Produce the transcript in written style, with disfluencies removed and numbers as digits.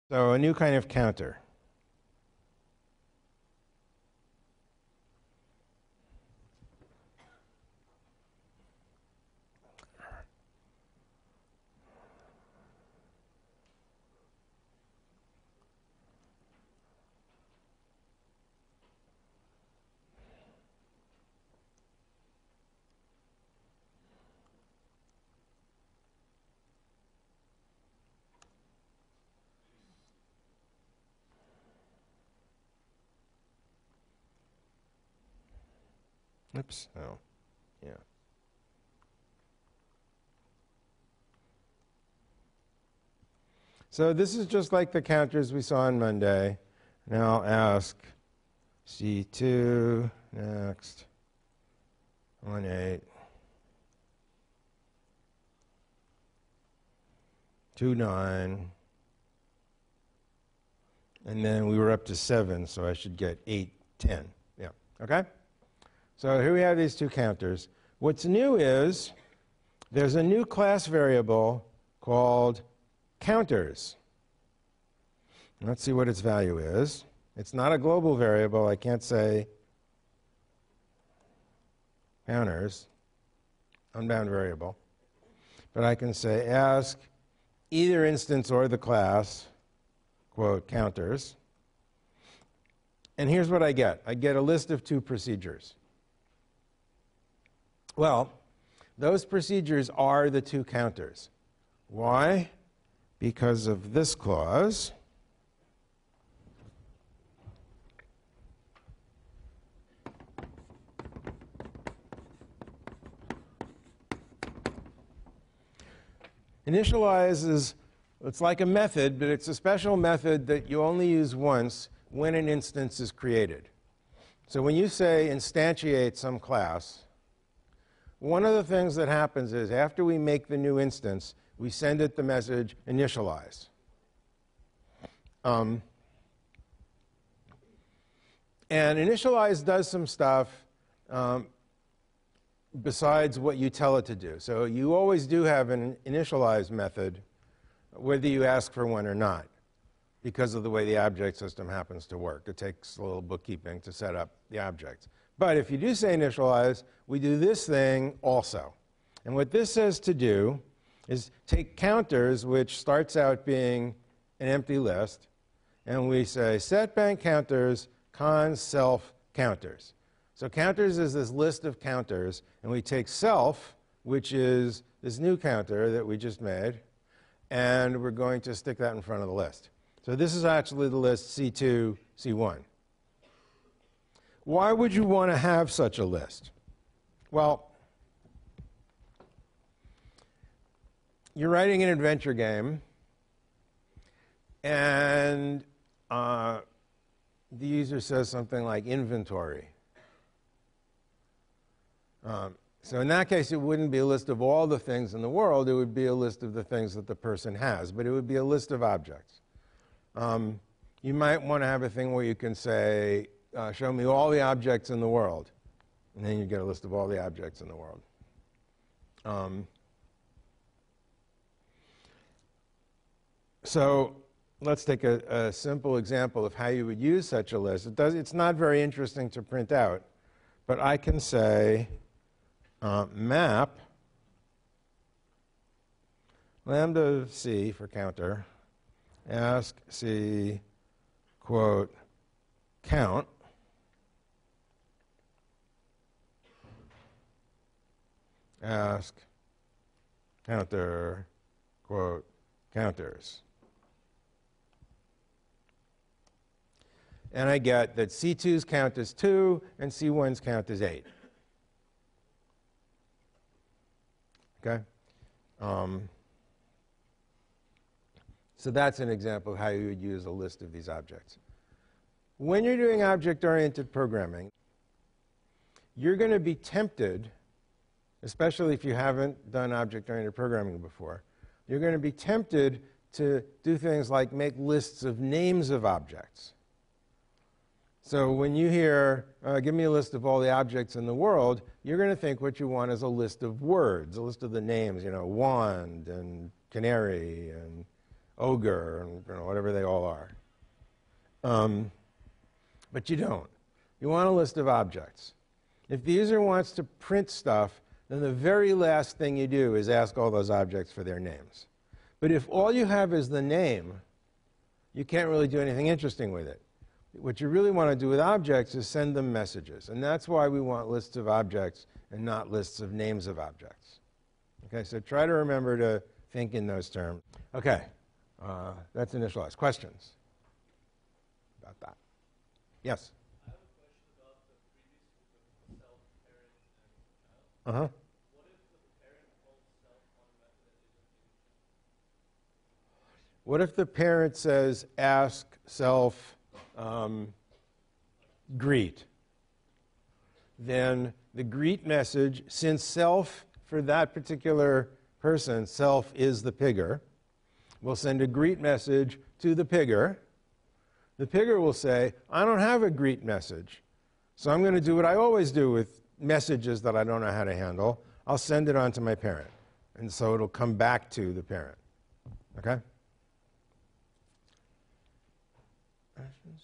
So a new kind of counter. Oops. Oh, yeah. So this is just like the counters we saw on Monday. Now I'll ask C2, next, 1, 8, 2, 9, and then we were up to 7, so I should get 8, 10. Yeah, okay? So here we have these two counters. What's new is there's a new class variable called counters. Let's see what its value is. It's not a global variable. I can't say counters, unbound variable. But I can say ask either instance or the class, quote, counters. And here's what I get. I get a list of 2 procedures. Well, those procedures are the 2 counters. Why? Because of this clause. Initialize is, it's like a method, but it's a special method that you only use once when an instance is created. So when you say instantiate some class, one of the things that happens is after we make the new instance, we send it the message initialize. And initialize does some stuff besides what you tell it to do. So you always do have an initialize method, whether you ask for one or not, because of the way the object system happens to work. It takes a little bookkeeping to set up the objects. But if you do say initialize, we do this thing also. And what this says to do is take counters, which starts out being an empty list, and we say set bank counters cons self counters. So counters is this list of counters, and we take self, which is this new counter that we just made, and we're going to stick that in front of the list. So this is actually the list C2, C1. Why would you want to have such a list? Well, you're writing an adventure game, and the user says something like inventory. So in that case, it wouldn't be a list of all the things in the world. It would be a list of the things that the person has, but it would be a list of objects. You might want to have a thing where you can say, show me all the objects in the world. And then you get a list of all the objects in the world. So let's take a simple example of how you would use such a list. It's not very interesting to print out, but I can say map lambda c for counter, ask c, quote, count, ask counter, quote, counters. And I get that C2's count is 2 and C1's count is 8. Okay? So that's an example of how you would use a list of these objects. When you're doing object-oriented programming, you're going to be tempted, especially if you haven't done object-oriented programming before, you're going to be tempted to do things like make lists of names of objects. So when you hear, give me a list of all the objects in the world, you're going to think what you want is a list of words, a list of the names, you know, wand and canary and ogre, and whatever they all are. But you don't. You want a list of objects. If the user wants to print stuff, then the very last thing you do is ask all those objects for their names. But if all you have is the name, you can't really do anything interesting with it. What you really want to do with objects is send them messages. And that's why we want lists of objects and not lists of names of objects. Okay, so try to remember to think in those terms. Okay, that's initialized. Questions about that? Yes? I have a question about the previous self, parent, and child. What if the parent calls self on a method that isn't in? What if the parent says, ask self, greet? Then the greet message, since self, for that particular person, self is the pigger, will send a greet message to the pigger. The pigger will say, I don't have a greet message, so I'm going to do what I always do with messages that I don't know how to handle. I'll send it on to my parent. And so it'll come back to the parent. Okay? Questions?